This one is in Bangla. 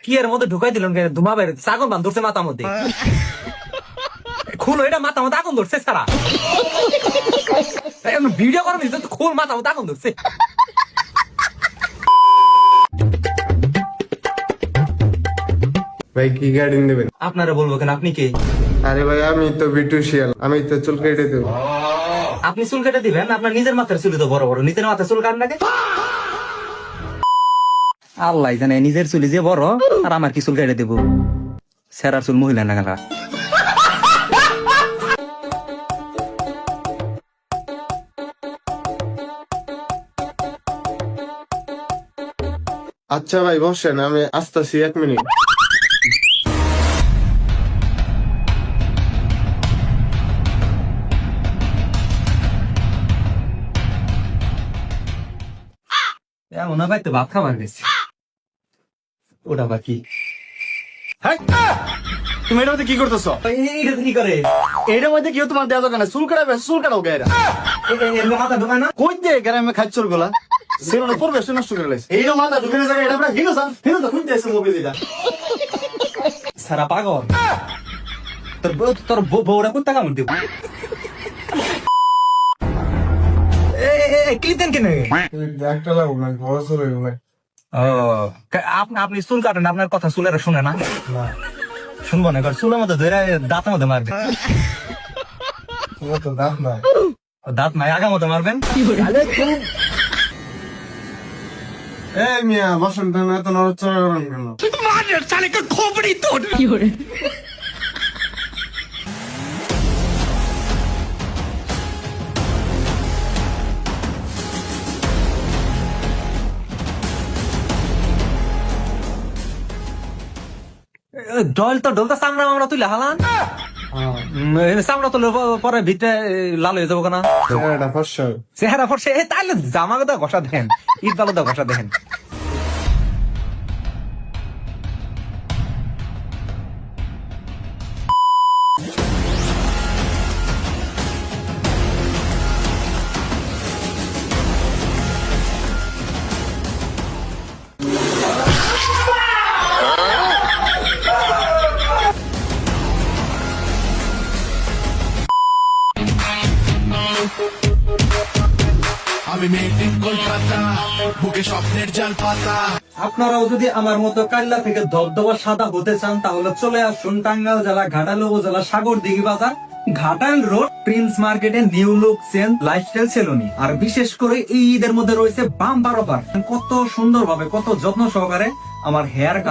কি এর মধ্যে ঢুকাই দিলেন ধুমা বের আগুন বান ধরছে মাথা মধ্যে খুলো এটা মাথা মধ্যে আগুন ধরছে সারা ভিডিও করেন খুল মাথা মধ্যে আগুন ধরছে ভাই কি গাড়ি নেবেন? আপনারা বলবো কেন আপনি কে আরে ভাই আমি তো বিটুশিয়াল, আমি তো চুল কেটে দেবো। আপনি চুল কেটে দিবেন আপনার নিজের মাথার চুল তো বড় বড় নিজের মাথার চুল কাট নাকি আল্লাহ জানে নিজের চুলি যে বড় আর আমার কি চুল কেটে দেবো সেরার চুল মহিলা না কাকা আচ্ছা ভাই বসেন, আমি আসতেছি 1 মিনিট। এমন ভাই তো ভাত খাবার গেছি ওটা বাকি তুমি এটার মধ্যে কি করতেছো? এইটা কি করে এটার মধ্যে কেউ তোমার দেওয়া দোকানে চুল কাটাবে, চুল কাটাও গায়েরা মাথা ঢোকায় না কই দিয়ে গ্রামে খাচ্ছর গুলা সেগুলো পরিবেশ নষ্ট করে লাইছে। এইটা মাথা ঢুকে জায়গায় এটা প্রায় হিনো তো খুঁজতে এসে মোবাইল এটা সারা পাগল তোর বউরা কোথা কামড় দিব ক্লিপ দেন কেন একটা লাগবো না, বড় চুল হইবো ভাই। আপনি চুল কাটেন আপনার কথা চুলেরা শুনে না শুনবো না এবার চুলের মধ্যে ধরে দাঁতের মধ্যে মারবেন তোমার তো দাম নাই। দাঁত নাই আগা মধ্যে মারবেন এই মিয়া বসেন তো, এত নড়চড়া করেন কেন? ঢোলটা চামড়া মামড়া তুলে হালান চামড়া তুলে পরে ভিতরে লাল হয়ে যাবো কেনা এটা ফর্সা। চেহারা ফরসে তাহলে জামা দা ঘষা দেখেন ঈদ বালো দা ঘষা দেখেন আমি মেড ইন কলকাতা, বুকে স্বপ্নের জাল পাতা। আপনারাও যদি আমার মতো কাল্লা থেকে ধবধবা সাদা হতে চান তাহলে চলে আসুন টাঙ্গাইল জেলা ঘাটাল উপজেলা সাগরদিঘি বাজার ঘাটাল রোড প্রিন্স মার্কেটে নিউ লুক চেঞ্জ লাইফস্টাইল সেলুনি। আর বিশেষ করে এই ঈদের মধ্যে রয়েছে বাম্পার অফার। কত সুন্দর ভাবে কত যত্ন সহকারে আমার হেয়ার কাট